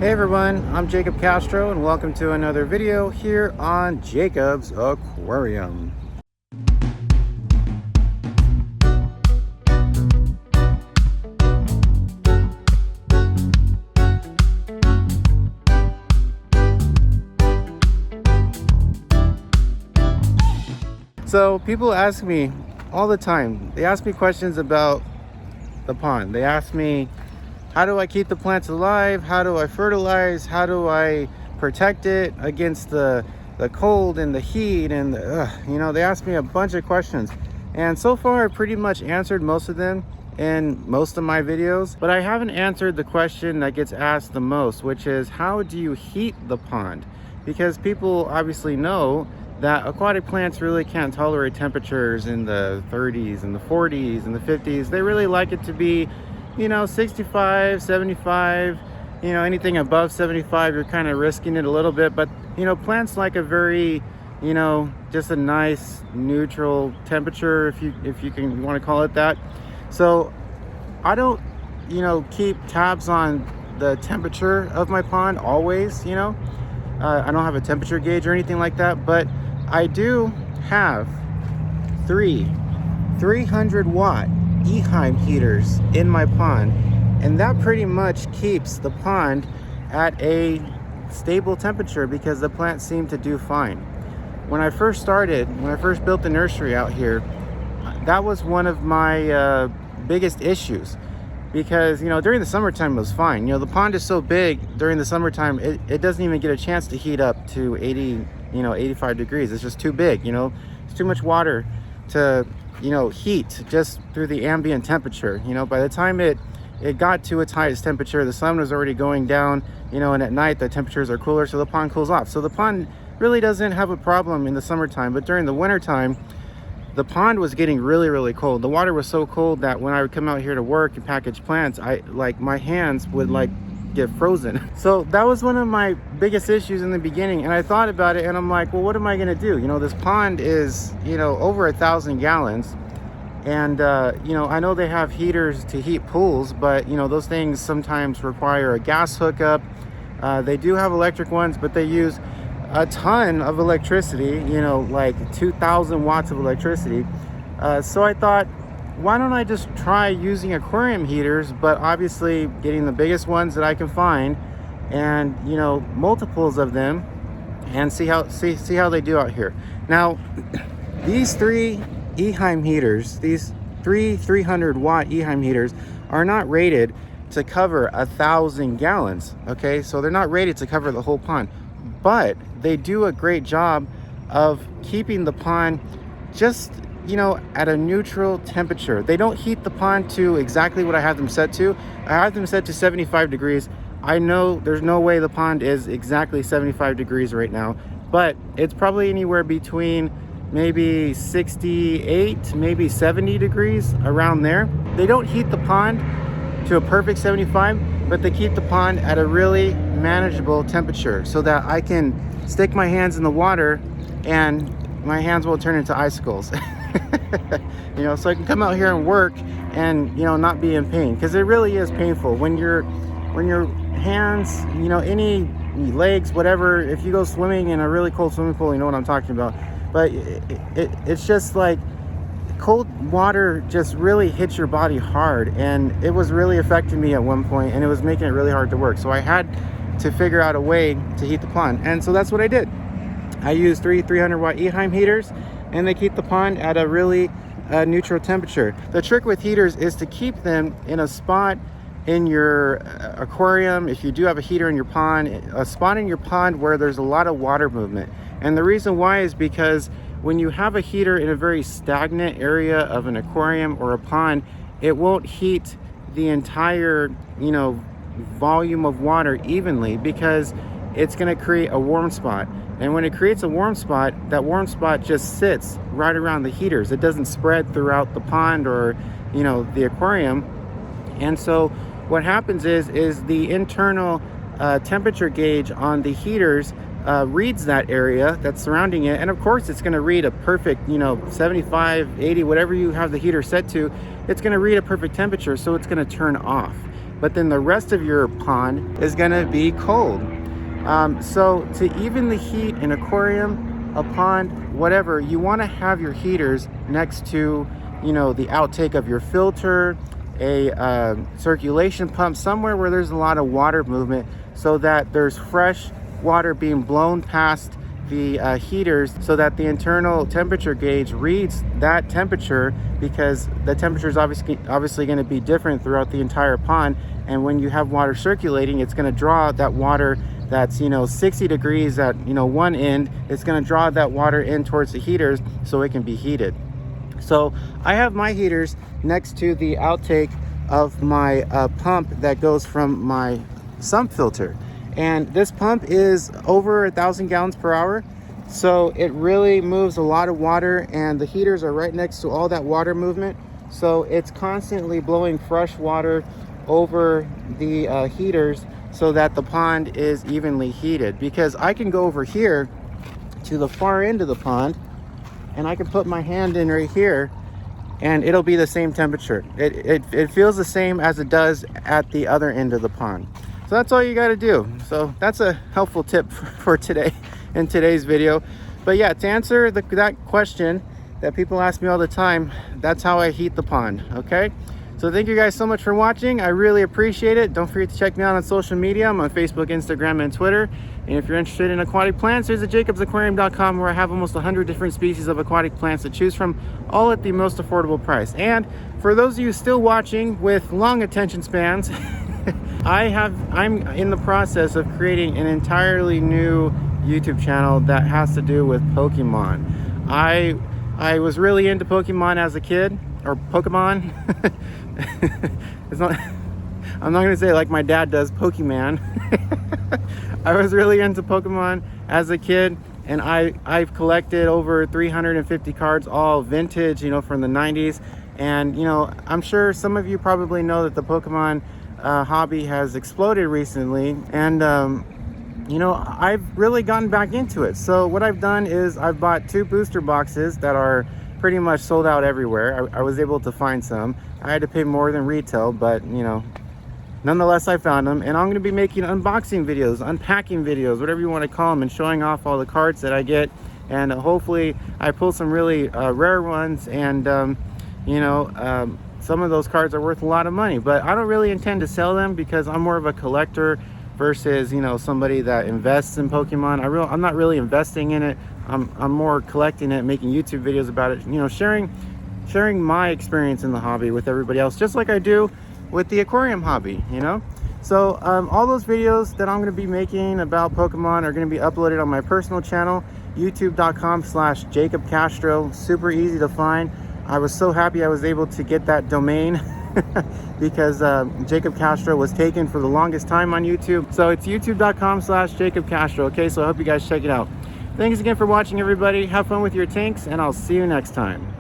Hey everyone, I'm Jacob Castro and welcome to another video here on Jacob's Aquarium. So people ask me all the time, they ask me questions about the pond. They ask me, how do I keep the plants alive? How do I fertilize? How do I protect it against the cold and the heat? And they ask me a bunch of questions. And so far, I've pretty much answered most of them in most of my videos. But I haven't answered the question that gets asked the most, which is, how do you heat the pond? Because people obviously know that aquatic plants really can't tolerate temperatures in the 30s and the 40s and the 50s. They really like it to be 65, 75, anything above 75, you're kind of risking it a little bit. But, plants like a very, just a nice neutral temperature, if you want to call it that. So I don't, keep tabs on the temperature of my pond always, I don't have a temperature gauge or anything like that, but I do have 300 watt Eheim heaters in my pond, and that pretty much keeps the pond at a stable temperature because the plants seem to do fine. When I first built the nursery out here, that was one of my biggest issues because during the summertime it was fine. The pond is so big during the summertime it doesn't even get a chance to heat up to 80 85 degrees. It's just too big. It's too much water to heat just through the ambient temperature. By the time it got to its highest temperature, the sun was already going down, and at night the temperatures are cooler, so the pond cools off. So the pond really doesn't have a problem in the summertime, but during the wintertime the pond was getting really, really cold. The water was so cold that when I would come out here to work and package plants, my hands would get frozen. So that was one of my biggest issues in the beginning, and I thought about it and I'm like, well, what am I gonna do? This pond is over 1,000 gallons, and I know they have heaters to heat pools, but those things sometimes require a gas hookup. They do have electric ones, but they use a ton of electricity, like 2,000 watts of electricity. So I thought, why don't I just try using aquarium heaters, but obviously getting the biggest ones that I can find, and multiples of them, and see how they do out here. Now, these three Eheim heaters, these 300 watt Eheim heaters, are not rated to cover 1,000 gallons. Okay, so they're not rated to cover the whole pond, but they do a great job of keeping the pond just at a neutral temperature. They don't heat the pond to exactly what I have them set to. I have them set to 75 degrees. I know there's no way the pond is exactly 75 degrees right now, but it's probably anywhere between maybe 68, maybe 70 degrees, around there. They don't heat the pond to a perfect 75, but they keep the pond at a really manageable temperature so that I can stick my hands in the water and my hands will turn into icicles. So I can come out here and work and not be in pain, because it really is painful when your hands, any legs, whatever, if you go swimming in a really cold swimming pool, you know what I'm talking about. But it's just like cold water just really hits your body hard, and it was really affecting me at one point, and it was making it really hard to work. So I had to figure out a way to heat the pond, and so that's what I did. I used 300 watt Eheim heaters, and they keep the pond at a really neutral temperature. The trick with heaters is to keep them in a spot in your aquarium, if you do have a heater in your pond, a spot in your pond where there's a lot of water movement. And the reason why is because when you have a heater in a very stagnant area of an aquarium or a pond, it won't heat the entire volume of water evenly, because it's going to create a warm spot. And when it creates a warm spot, that warm spot just sits right around the heaters. It doesn't spread throughout the pond or the aquarium. And so what happens is the internal temperature gauge on the heaters reads that area that's surrounding it, and of course it's going to read a perfect 75, 80, whatever you have the heater set to. It's going to read a perfect temperature, so it's going to turn off. but then the rest of your pond is going to be cold. So to even the heat an aquarium, a pond, whatever, you want to have your heaters next to, you know, the outtake of your filter, a circulation pump, somewhere where there's a lot of water movement, so that there's fresh water being blown past the heaters, so that the internal temperature gauge reads that temperature, because the temperature is obviously going to be different throughout the entire pond. And when you have water circulating, it's going to draw that water that's, you know, 60 degrees at, you know, one end. It's going to draw that water in towards the heaters so it can be heated. So I have my heaters next to the outtake of my pump that goes from my sump filter. And this pump is over 1,000 gallons per hour. So it really moves a lot of water, and the heaters are right next to all that water movement. So it's constantly blowing fresh water over the heaters so that the pond is evenly heated. Because I can go over here to the far end of the pond, and I can put my hand in right here, and it'll be the same temperature. It feels the same as it does at the other end of the pond. So that's all you got to do. So that's a helpful tip for today in today's video. But yeah, to answer that question that people ask me all the time, that's how I heat the pond. Okay, so thank you guys so much for watching. I really appreciate it. Don't forget to check me out on social media. I'm on Facebook, Instagram, and Twitter. And if you're interested in aquatic plants, there's jacobsaquarium.com, where I have almost 100 different species of aquatic plants to choose from, all at the most affordable price. And for those of you still watching with long attention spans, I'm in the process of creating an entirely new YouTube channel that has to do with Pokemon. I was really into Pokemon as a kid, or Pokemon. It's not, I'm not gonna say like my dad does, Pokemon. I was really into Pokemon as a kid, and I've collected over 350 cards, all vintage, you know, from the 90s. And you know, I'm sure some of you probably know that the Pokemon hobby has exploded recently, and you know, I've really gotten back into it. So what I've done is I've bought 2 booster boxes that are pretty much sold out everywhere. I was able to find some. I had to pay more than retail, but you know, nonetheless I found them, and I'm going to be making unboxing videos, unpacking videos, whatever you want to call them, and showing off all the cards that I get. And hopefully I pull some really rare ones, and you know, some of those cards are worth a lot of money, but I don't really intend to sell them, because I'm more of a collector versus, you know, somebody that invests in Pokemon. I'm not really investing in it. I'm more collecting it, making YouTube videos about it, you know, sharing my experience in the hobby with everybody else, just like I do with the aquarium hobby, you know. So all those videos that I'm going to be making about Pokemon are going to be uploaded on my personal channel, youtube.com/Jacob Castro. Super easy to find. I was so happy I was able to get that domain because Jacob Castro was taken for the longest time on YouTube. So it's youtube.com/Jacob Castro. Okay, so I hope you guys check it out. Thanks again for watching, everybody. Have fun with your tanks, and I'll see you next time.